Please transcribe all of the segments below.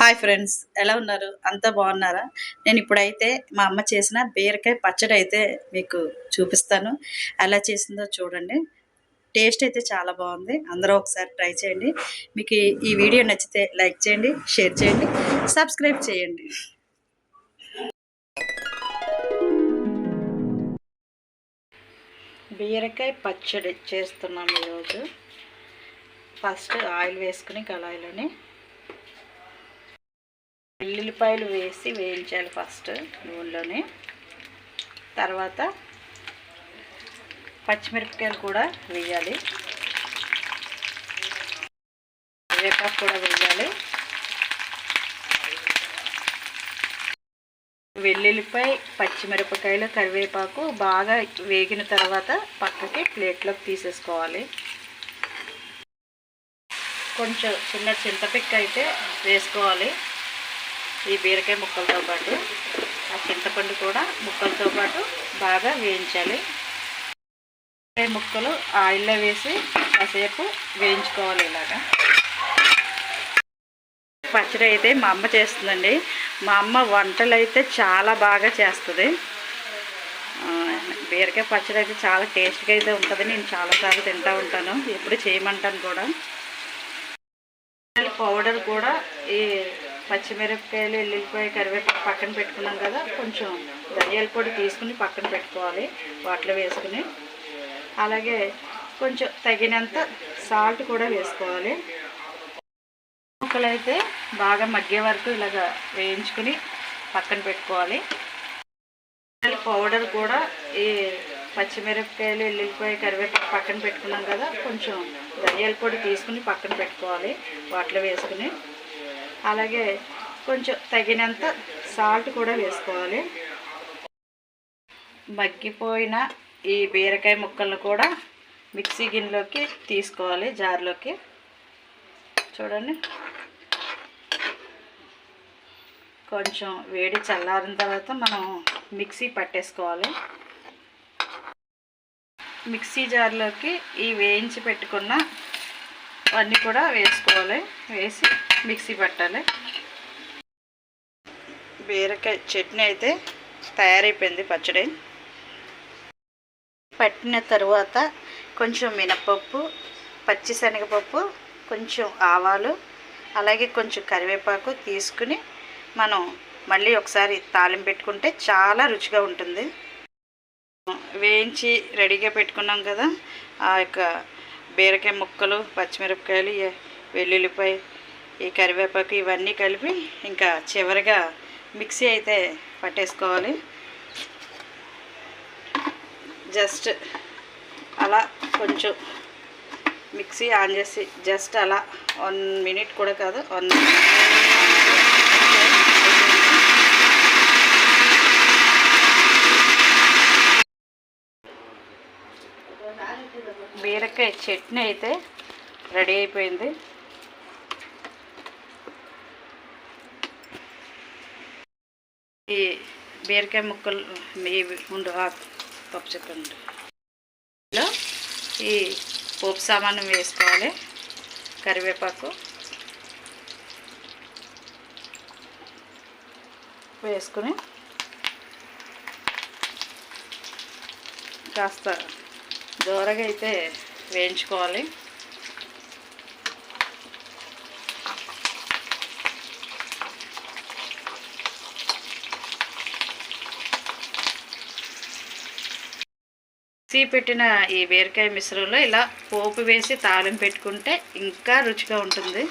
Hi friends, ఎలా ఉన్నారు? అంతా బాగున్నారా? నేను ఇప్పుడైతే మా అమ్మ చేసిన బీరకాయ పచ్చడి అయితే మీకు చూపిస్తాను. ఎలా చేసిందో చూడండి. టేస్ట్ అయితే చాలా బాగుంది. అందరూ ఒకసారి ట్రై చేయండి. మీకు ఈ వీడియో నచ్చితే లైక్ చేయండి, షేర్ చేయండి, సబ్స్క్రైబ్ చేయండి. బీరకాయ పచ్చడి చేస్తున్నాం ఈరోజు. ఫస్ట్ ఆయిల్ వేసుకుని కళాయిలోని వెల్లుల్లిపాయలు వేసి వేయించాలి ఫస్ట్ నూనెలోనే. తర్వాత పచ్చిమిరపకాయలు కూడా వేయాలి, కరివేపాకు కూడా వేయాలి. వెల్లుల్లిపాయ, పచ్చిమిరపకాయలు, కరివేపాకు బాగా వేగిన తర్వాత పక్కకి ప్లేట్లోకి తీసేసుకోవాలి. కొంచెం చిన్న చింతపిక్క అయితే వేసుకోవాలి ఈ బీరకాయ ముక్కలతో పాటు. ఆ చింతపండు కూడా ముక్కలతో పాటు బాగా వేయించాలి. బీరకాయ ముక్కలు ఆయిల్లో వేసి కాసేపు వేయించుకోవాలి. ఇలాగా పచ్చడి అయితే మా అమ్మ చేస్తుందండి. మా అమ్మ వంటలు అయితే చాలా బాగా చేస్తుంది. బీరకాయ పచ్చడి అయితే చాలా టేస్ట్గా అయితే ఉంటుంది. నేను చాలాసార్లు తింటూ ఉంటాను, ఎప్పుడు చేయమంటాను కూడా. పౌడర్ కూడా ఈ పచ్చిమిరపకాయలు, ఎల్లుల్లిపాయ, కరివేపాకు పక్కన పెట్టుకున్నాం కదా, కొంచెం ధనియాల పొడి తీసుకుని పక్కన పెట్టుకోవాలి వాటిలో వేసుకుని. అలాగే కొంచెం తగినంత సాల్ట్ కూడా వేసుకోవాలి. ముక్కలు అయితే బాగా మగ్గే వరకు ఇలాగ వేయించుకుని పక్కన పెట్టుకోవాలి. పౌడర్ కూడా ఈ పచ్చిమిరపకాయలు, ఎల్లుల్లిపాయ, కరివేపాకు పక్కన పెట్టుకున్నాం కదా, కొంచెం ధనియాల పొడి తీసుకుని పక్కన పెట్టుకోవాలి వాటిలో వేసుకుని. అలాగే కొంచెం తగినంత సాల్ట్ కూడా వేసుకోవాలి. మగ్గిపోయిన ఈ బీరకాయ ముక్కలను కూడా మిక్సీ గిన్నెలోకి తీసుకోవాలి, జార్లోకి. చూడండి, కొంచెం వేడి చల్లారిన తర్వాత మనం మిక్సీ పట్టేసుకోవాలి. మిక్సీ జార్లోకి ఈ వేయించి పెట్టుకున్న అన్నీ కూడా వేసుకోవాలి, వేసి మిక్సీ పట్టాలి. బీరకాయ చట్నీ అయితే తయారైపోయింది. పచ్చడి పట్టిన తర్వాత కొంచెం మినపప్పు, పచ్చిశనగపప్పు, కొంచెం ఆవాలు, అలాగే కొంచెం కరివేపాకు తీసుకుని మనం మళ్ళీ ఒకసారి తాలింపు పెట్టుకుంటే చాలా రుచిగా ఉంటుంది. వేయించి రెడీగా పెట్టుకున్నాం కదా, ఆ యొక్క బీరకాయ ముక్కలు, పచ్చిమిరపకాయలు, వెల్లుల్లిపాయ, ఈ కరివేపాకు ఇవన్నీ కలిపి ఇంకా చివరిగా మిక్సీ అయితే పట్టేసుకోవాలి. జస్ట్ అలా కొంచెం మిక్సీ ఆన్ చేసి జస్ట్ అలా 1 మినిట్ కూడా కాదు, 1 బీరకాయ చట్నీ అయితే రెడీ అయిపోయింది. ఈ బీరకాయ ముక్కలు ముందు పప్పు చెప్పండి. ఈ పోపు సామాను వేసుకోవాలి. కరివేపాకు వేసుకుని కాస్త దూరగా అయితే వేయించుకోవాలి. మిక్సీ పెట్టిన ఈ బీరకాయ మిశ్రమంలో ఇలా పోపు వేసి తాలింపు పెట్టుకుంటే ఇంకా రుచిగా ఉంటుంది.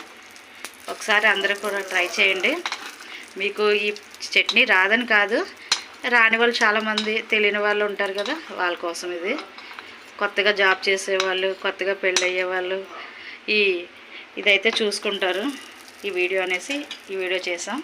ఒకసారి అందరూ కూడా ట్రై చేయండి. మీకు ఈ చట్నీ రాదని కాదు, రాని వాళ్ళు చాలామంది, తెలియని వాళ్ళు ఉంటారు కదా, వాళ్ళ కోసం ఇది. కొత్తగా జాబ్ చేసేవాళ్ళు, కొత్తగా పెళ్ళి అయ్యేవాళ్ళు ఇదైతే చూసుకుంటారు ఈ వీడియో అనేసి ఈ వీడియో చేసాం.